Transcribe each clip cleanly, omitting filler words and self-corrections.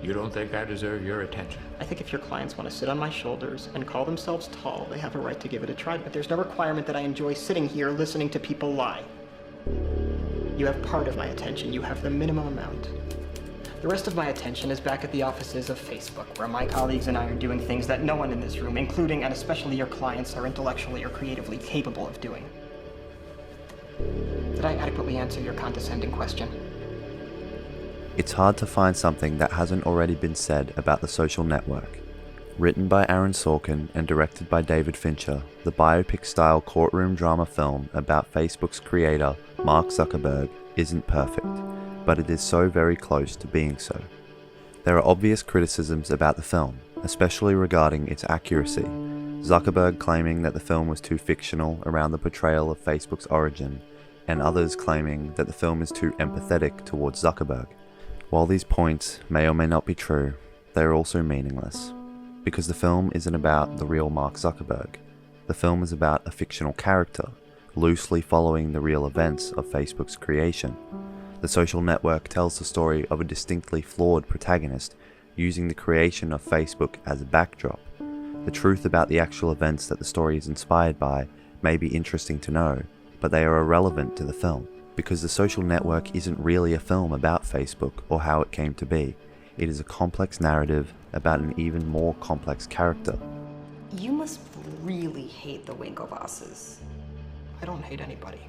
You don't think I deserve your attention? I think if your clients want to sit on my shoulders and call themselves tall, they have a right to give it a try, but there's no requirement that I enjoy sitting here listening to people lie. You have part of my attention. You have the minimum amount. The rest of my attention is back at the offices of Facebook, where my colleagues and I are doing things that no one in this room, including and especially your clients, are intellectually or creatively capable of doing. Did I adequately answer your condescending question? It's hard to find something that hasn't already been said about The Social Network. Written by Aaron Sorkin and directed by David Fincher, the biopic-style courtroom drama film about Facebook's creator, Mark Zuckerberg, isn't perfect, but it is so very close to being so. There are obvious criticisms about the film, especially regarding its accuracy. Zuckerberg claiming that the film was too fictional around the portrayal of Facebook's origin, and others claiming that the film is too empathetic towards Zuckerberg. While these points may or may not be true, they are also meaningless, because the film isn't about the real Mark Zuckerberg. The film is about a fictional character, loosely following the real events of Facebook's creation. The Social Network tells the story of a distinctly flawed protagonist using the creation of Facebook as a backdrop. The truth about the actual events that the story is inspired by may be interesting to know, but they are irrelevant to the film, because The Social Network isn't really a film about Facebook or how it came to be. It is a complex narrative about an even more complex character. You must really hate the Winklevosses. I don't hate anybody.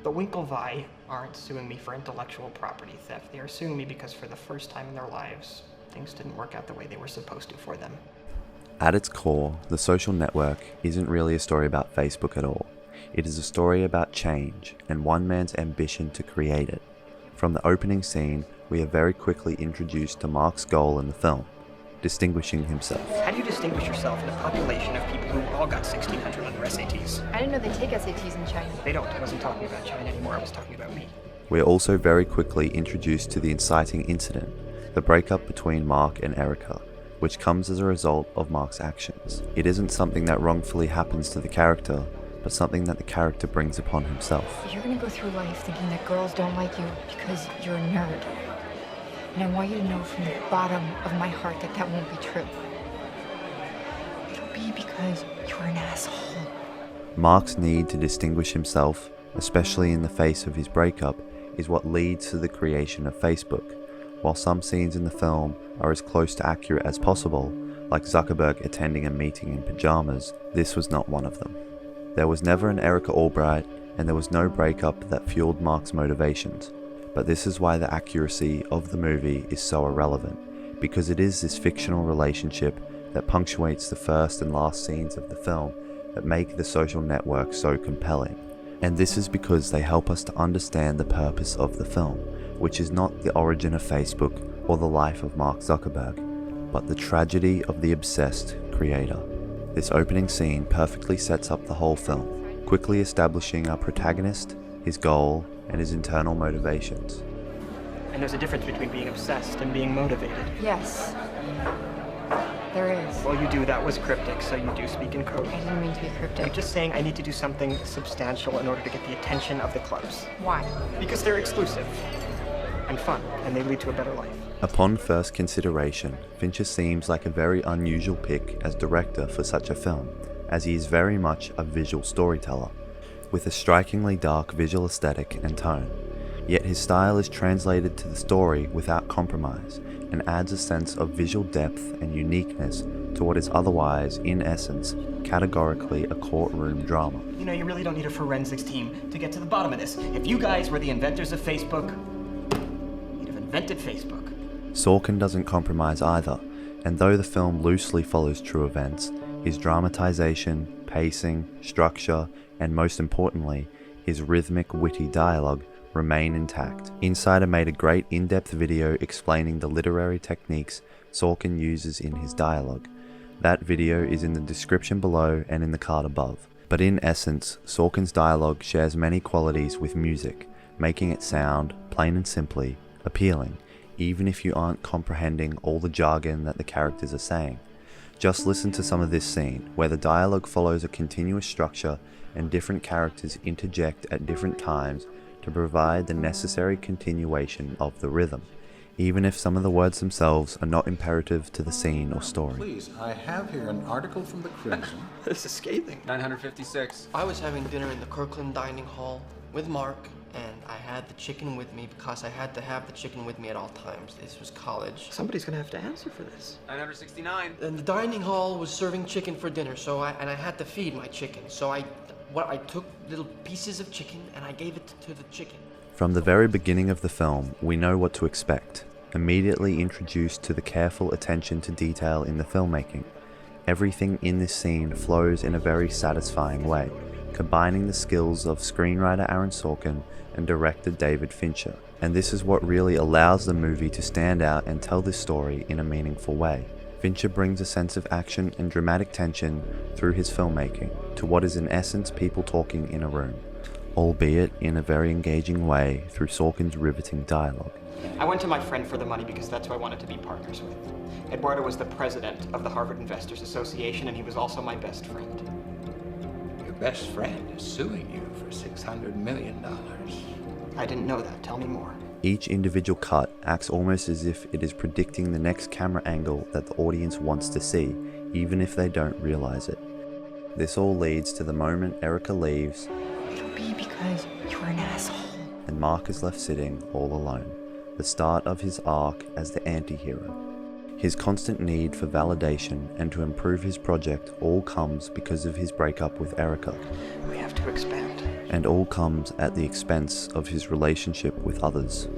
The Winklevi aren't suing me for intellectual property theft. They are suing me because for the first time in their lives, things didn't work out the way they were supposed to for them. At its core, The Social Network isn't really a story about Facebook at all. It is a story about change and one man's ambition to create it. From the opening scene, we are very quickly introduced to Mark's goal in the film, distinguishing himself. How do you distinguish yourself in a population of people who all got 1,600 on their SATs? I didn't know they take SATs in China. They don't. I wasn't talking about China anymore. I was talking about me. We are also very quickly introduced to the inciting incident, the breakup between Mark and Erica, which comes as a result of Mark's actions. It isn't something that wrongfully happens to the character, but something that the character brings upon himself. You're gonna go through life thinking that girls don't like you because you're a nerd. And I want you to know from the bottom of my heart that that won't be true. It'll be because you're an asshole. Mark's need to distinguish himself, especially in the face of his breakup, is what leads to the creation of Facebook. While some scenes in the film are as close to accurate as possible, like Zuckerberg attending a meeting in pajamas, this was not one of them. There was never an Erica Albright, and there was no breakup that fueled Mark's motivations. But this is why the accuracy of the movie is so irrelevant, because it is this fictional relationship that punctuates the first and last scenes of the film that make The Social Network so compelling. And this is because they help us to understand the purpose of the film, which is not the origin of Facebook or the life of Mark Zuckerberg, but the tragedy of the obsessed creator. This opening scene perfectly sets up the whole film, quickly establishing our protagonist, his goal, and his internal motivations. And there's a difference between being obsessed and being motivated. Yes, there is. Well, you do. That was cryptic, so you do speak in code. I didn't mean to be cryptic. I'm just saying I need to do something substantial in order to get the attention of the clubs. Why? Because they're exclusive and fun, and they lead to a better life. Upon first consideration, Fincher seems like a very unusual pick as director for such a film, as he is very much a visual storyteller, with a strikingly dark visual aesthetic and tone. Yet his style is translated to the story without compromise, and adds a sense of visual depth and uniqueness to what is otherwise, in essence, categorically a courtroom drama. You know, you really don't need a forensics team to get to the bottom of this. If you guys were the inventors of Facebook, you'd have invented Facebook. Sorkin doesn't compromise either, and though the film loosely follows true events, his dramatization, pacing, structure, and most importantly, his rhythmic, witty dialogue remain intact. Insider made a great in-depth video explaining the literary techniques Sorkin uses in his dialogue. That video is in the description below and in the card above. But in essence, Sorkin's dialogue shares many qualities with music, making it sound, plain and simply, appealing, even if you aren't comprehending all the jargon that the characters are saying. Just listen to some of this scene, where the dialogue follows a continuous structure and different characters interject at different times to provide the necessary continuation of the rhythm. even if some of the words themselves are not imperative to the scene or story. Please, I have here an article from the Crimson. This is scathing. 956. I was having dinner in the Kirkland dining hall with Mark, and I had the chicken with me because I had to have the chicken with me at all times. This was college. Somebody's gonna have to answer for this. 969. And the dining hall was serving chicken for dinner, so I had to feed my chicken. So I took little pieces of chicken and I gave it to the chicken. From the very beginning of the film, we know what to expect. Immediately introduced to the careful attention to detail in the filmmaking, everything in this scene flows in a very satisfying way, combining the skills of screenwriter Aaron Sorkin and director David Fincher. And this is what really allows the movie to stand out and tell this story in a meaningful way. Fincher brings a sense of action and dramatic tension through his filmmaking to what is in essence people talking in a room, albeit in a very engaging way through Sorkin's riveting dialogue. I went to my friend for the money because that's who I wanted to be partners with. Eduardo was the president of the Harvard Investors Association, and he was also my best friend. Your best friend is suing you for $600 million. I didn't know that. Tell me more. Each individual cut acts almost as if it is predicting the next camera angle that the audience wants to see, even if they don't realize it. This all leads to the moment Erica leaves, It'll be because you're an asshole. and Mark is left sitting all alone, the start of his arc as the anti-hero. His constant need for validation and to improve his project all comes because of his breakup with Erica, We have to expand. and all comes at the expense of his relationship with others.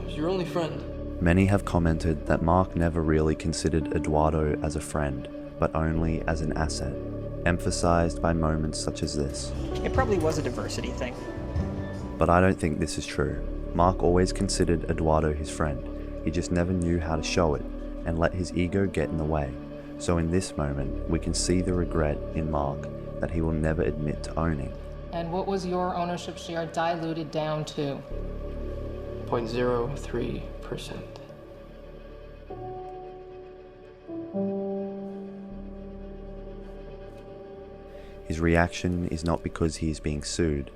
I was your only friend. Many have commented that Mark never really considered Eduardo as a friend, but only as an asset, emphasized by moments such as this. It probably was a diversity thing. But I don't think this is true. Mark always considered Eduardo his friend. He just never knew how to show it and let his ego get in the way. So in this moment, we can see the regret in Mark that he will never admit to owning. And what was your ownership share diluted down to? 0.03%. His reaction is not because he is being sued.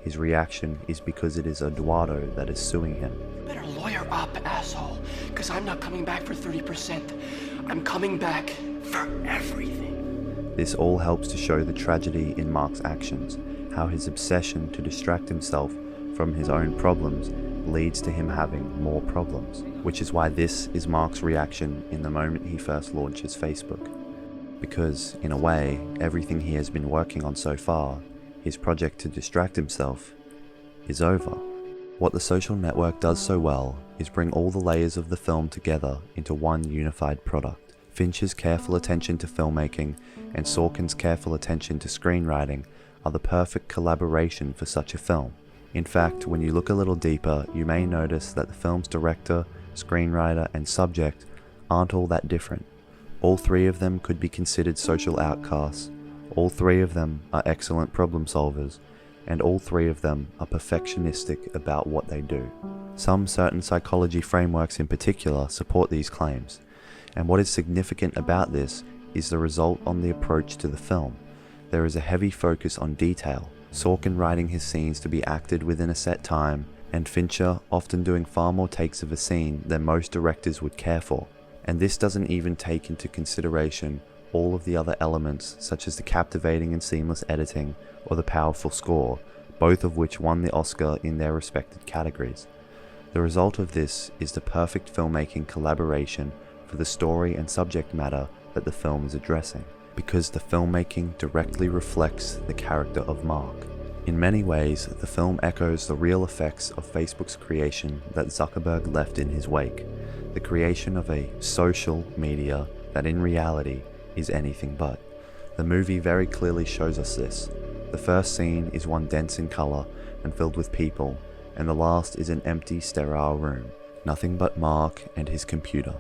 His reaction is because it is Eduardo that is suing him. Better lawyer up, asshole, because I'm not coming back for 30%. I'm coming back for everything. This all helps to show the tragedy in Mark's actions, how his obsession to distract himself from his own problems leads to him having more problems, which is why this is Mark's reaction in the moment he first launches Facebook. Because, in a way, everything he has been working on so far, his project to distract himself, is over. What The Social Network does so well is bring all the layers of the film together into one unified product. Fincher's careful attention to filmmaking and Sorkin's careful attention to screenwriting are the perfect collaboration for such a film. In fact, when you look a little deeper, you may notice that the film's director, screenwriter, and subject aren't all that different. All three of them could be considered social outcasts. All three of them are excellent problem solvers, and all three of them are perfectionistic about what they do. Some certain psychology frameworks in particular support these claims, and what is significant about this is the result on the approach to the film. There is a heavy focus on detail, Sorkin writing his scenes to be acted within a set time, and Fincher often doing far more takes of a scene than most directors would care for. And this doesn't even take into consideration all of the other elements such as the captivating and seamless editing or the powerful score, both of which won the Oscar in their respective categories. The result of this is the perfect filmmaking collaboration for the story and subject matter that the film is addressing, because the filmmaking directly reflects the character of Mark. In many ways, the film echoes the real effects of Facebook's creation that Zuckerberg left in his wake, the creation of a social media that in reality is anything but. The movie very clearly shows us this. The first scene is one dense in color and filled with people, and the last is an empty, sterile room, nothing but Mark and his computer.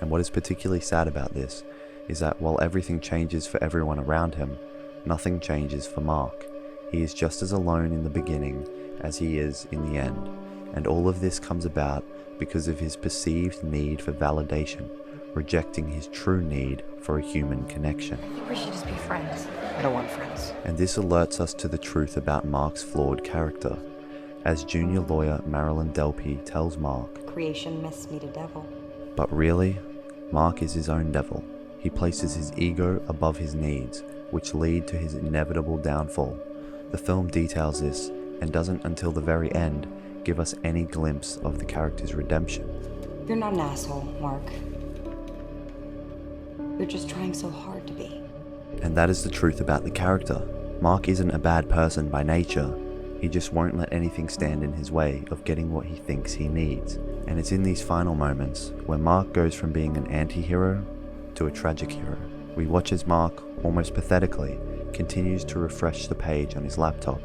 And what is particularly sad about this is that while everything changes for everyone around him, nothing changes for Mark. He is just as alone in the beginning as he is in the end, and all of this comes about because of his perceived need for validation, rejecting his true need for a human connection. I think we should just be friends. I don't want friends. And this alerts us to the truth about Mark's flawed character. as junior lawyer Marilyn Delpy tells Mark. Creation must meet a devil. But really, Mark is his own devil. He places his ego above his needs, which lead to his inevitable downfall. The film details this and doesn't until the very end give us any glimpse of the character's redemption. You're not an asshole, Mark. You're just trying so hard to be. And that is the truth about the character. Mark isn't a bad person by nature. He just won't let anything stand in his way of getting what he thinks he needs. And it's in these final moments where Mark goes from being an anti-hero to a tragic hero. We watch as Mark, almost pathetically, continues to refresh the page on his laptop.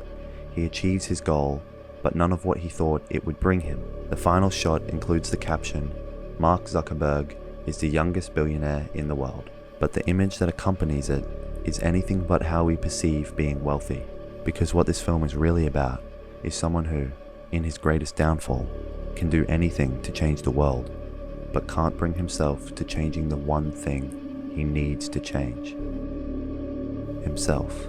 He achieves his goal, but none of what he thought it would bring him. The final shot includes the caption, "Mark Zuckerberg is the youngest billionaire in the world." But the image that accompanies it is anything but how we perceive being wealthy. Because what this film is really about is someone who, in his greatest downfall, can do anything to change the world, but can't bring himself to changing the one thing he needs to change: himself.